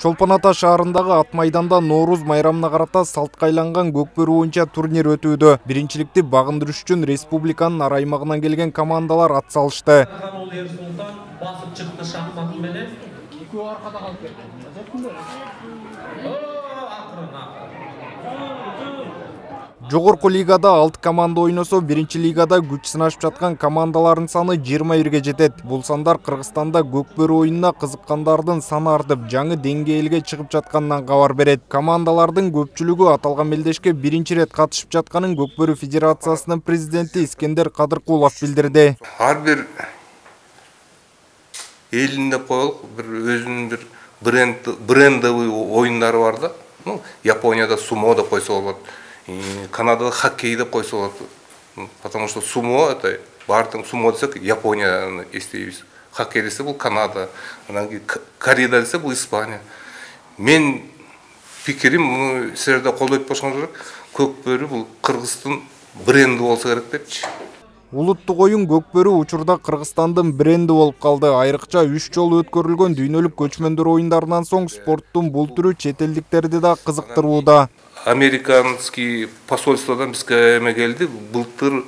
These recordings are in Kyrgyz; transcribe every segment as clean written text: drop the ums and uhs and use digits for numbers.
Чолпон Ата шаарындагы Ат майданда Нооруз майрамына карата салтка айланган көкбөрү боюнча турнир өтүүдө. Биринчиликти багындырыш үчүн республиканын ар аймагынан келген командалар ат салышты. Басып чыкты шахмат менен. Экөө аркада калып кетти. Жогорку лигада 6 команда ойносо, биринчи лигада күч сынашып жаткан командалардын саны 21 жетет. Бул сандар Кыргызстанда көкбөрү оюнуна кызыккандардын саны артып, жаңы деңгээлге чыгып жатканынан кабар берет. Командалардын көпчүлүгү аталган мелдешке биринчи рет катышып жатканын Көкбөрү Федерациясынын президенти Искендер Кадыркулов билдирди. Ар бир элинде коюлуп, өзүнүн бир брендовый оюндары бар да. Японияда сумо деп койсо болот. Канадада хоккей деп койсо болот. Потому что сумо это бардык сумо десек Японияны эстейбиз. Хоккей десе бул Канада, анан кийин Кореяда десе бул Испания. Мен пикирим силерде колдой атпашыңар керек. Көкбөрү бул Кыргыздын бренди болсо керек депчи. Улуттук оюн көкбөрү учурда Кыргызстандын бренди болуп калды. Айрыкча 3 жолу өткөрүлгөн дүйнөлүк көчмөндөр оюндарынан соң спорттун бул түрү чет элдиктерди да кызыктырууда. Американский посольстводан бизге эме келди. Былтыр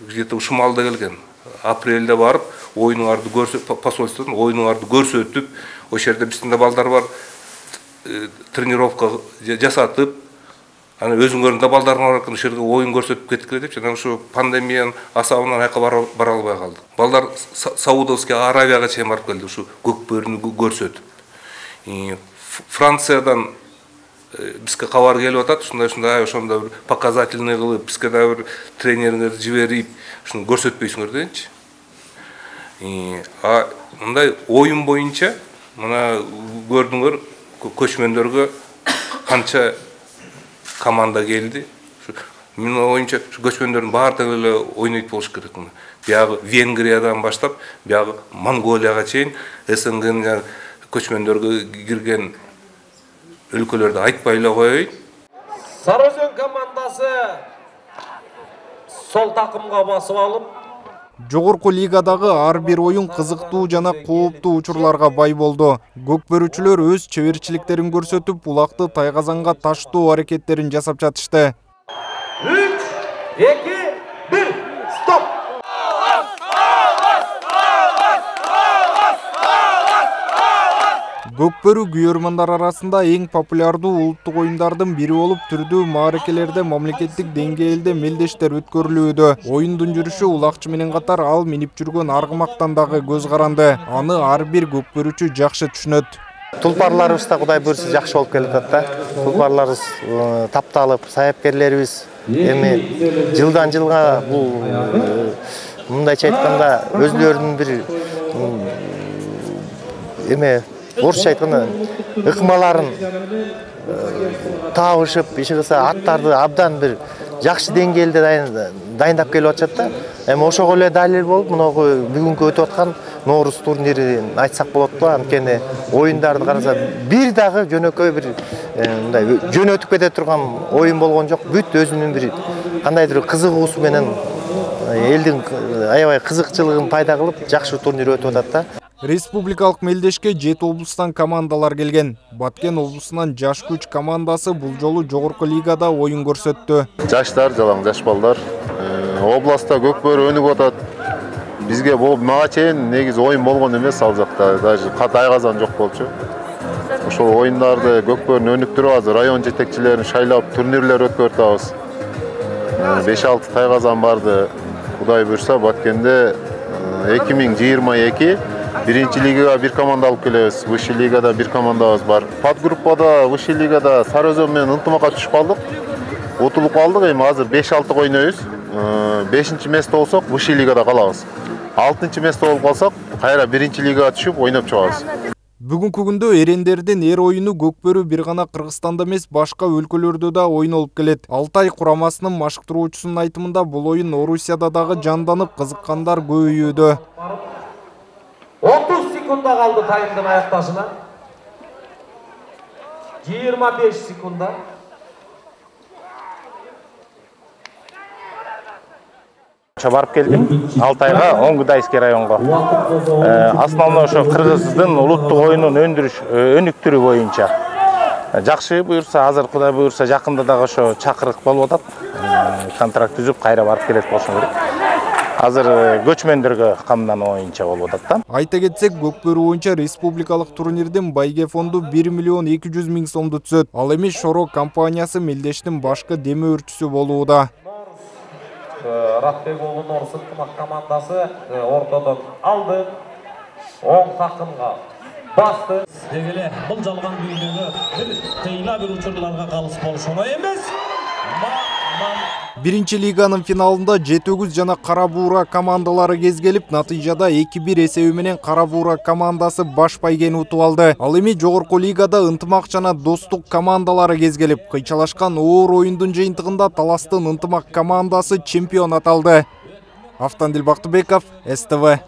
где-то ушумалда келген. Апрелде барып, оюнуңарды посольстводан оюнуңарды көрсөтүп, ошол жерде биздин да балдар бар. Тренировка жасатып, аны өзүңөрдүн да балдарыңар бар экен, ошол жерге оюн көрсөтүп кеткиле деп, жана ушу пандемиянын асабынан айка бара албай калдык. Балдар Саудовский Аравияга чейин барып келди, ушу көкбөрүнү көрсөтүп. Франциядан бизге кабар келип атат, ушундай ошондо бир показательный кылып, бизге да бир тренериңерди жиберип, ушуну көрсөтпөйсүңөр дегенчи. Мындай оюн боюнча, мына көрдүңөр, көчмөндөргө канча команда келди. Мен оюнча көчмөндөрдүн баардыгы эле ойнойт болуш керек. Биягы Венгриядан баштап, биягы Монголияга чейин СНГнын көчмөндөргө кирген өлкөлөрдү айтпай эле коеюн. Сары Өзөн командасы сол такымга басып алып, Жогорку лигадагы ар бир оюн кызыктуу жана кооптуу учурларга бай болду. Көкбөрүчүлөр өз чеберчиликтерин көрсөтүп, улакты тайгазанга таштоо аракеттерин жасап жатышты. 3, 2, 1, стоп! Көкбөрү күйөрмандар арасында эң популярдуу улуттук оюндардын бири болуп, түрдүү мааракелерде мамлекеттик деңгээлде мелдештер өткөрүлүүдө. Оюндун жүрүшү улакчы менен катар ал минип жүргөн аргымактан дагы көз каранды. Аны ар бир көкбөрүчү жакшы түшүнөт. Тулпарларыбыз да Кудай буйрса жакшы болуп келатат да. Тулпарларыбыз тапталып, саяпкерлерибиз эми жылдан жылга бул мындайча айтканда өзлөрүнүн бир эме орусча айтканда ыкмаларын табышып, иши кылса аттарды абдан бир жакшы деңгээлде дайындап келип атышат да. Эми ошого эле далил болуп, мынагу бүгүнкү өтүп аткан Нооруз турнирин айтсак болот го. Анткени оюндарды караса бир дагы жөнөкөй бир мындай жөн өтүп кете турган оюн болгон жок. Бүт өзүнүн бир кандайдыр кызыгуусу менен элдин аябай кызыкчылыгын пайда кылып, жакшы турнир өтүп атат да. Республикалык мелдешке 7 облустан командалар келген. Баткен облусунан жаш күч командасы бул жолу жогорку лигада оюн көрсөттү. Жаштар, жалаң жаш балдар областта көкбөрү өнүгүп атат. Бизге мага чейин негизи оюн болгон эмес, ал жакта даже тайгазан жок болчу. Ошол оюндарды көкбөрүнү өнүктүрүп азыр район жетекчилерин шайлап турнирлер өткөртөбүз. 5-6 тайгазан барды. Кудай буйрса Баткенде 2022 биринчи лигага бир команда алып келебиз. Высший лигада бир командабыз бар. Подгруппада Высший лигада Сары Өзөн менен ынтымакка түшүп калдык. Утулуп калдык. Эми азыр 5-6 ойнойбуз. 5-нчи место болсок Высший лигада калабыз. 6-нчы место болуп калсак, кайра биринчи лигага түшүп ойноп чыгабыз. Бүгүнкү күндө эрендердин эр оюну көкбөрү бир гана Кыргызстанда эмес, башка өлкөлөрдө да ойнолуп келет. Алтай курамасынын машыктыруучусунун айтымында бул оюн Орусияда дагы жанданып, кызыккандар көбөйүүдө. 30 секунда калды таймдын аякташына. 25 секунда. Барып келдим Алтайга, Оңгудайский районго. Основной ошо Кыргыздын улуттук оюнун өнүктүрүү боюнча. Жакшы буюрса, азыр Кудай буюрса, жакында дагы ошо чакырык болуп атат. Контракт түзүп, кайра барып келет болушум керек. Азыр көчмөндөргө камдануу боюнча болуп атат да. Айта кетсек, Көкбөрү боюнча республикалык турнирдин байге фонду 1 миллион 200 миң сомду түзөт. Ал эми Шоро компаниясы Мелдештин башкы деме өрчүсү болууда. Ратбек уулу Норус ынтымак командасы ортодон алды. Оң такымга басты. Дегеле бул жалган дүйнөгө бир кыйла бир учурларга калыс болуш оңой эмес. Биринчи лиганын финалында Жетөгүз жана Кара Буура командалары кезгелип, натыйжада 2-1 эсеби менен Кара Буура командасы баш байгени утуп алды. Ал эми жогорку лигада Ынтымак жана Достук командалары кезгелип, кыйчалашкан оор оюндун жыйынтыгында Таластын Ынтымак командасы чемпион аталды. Автандил Бактыбеков, СТВ.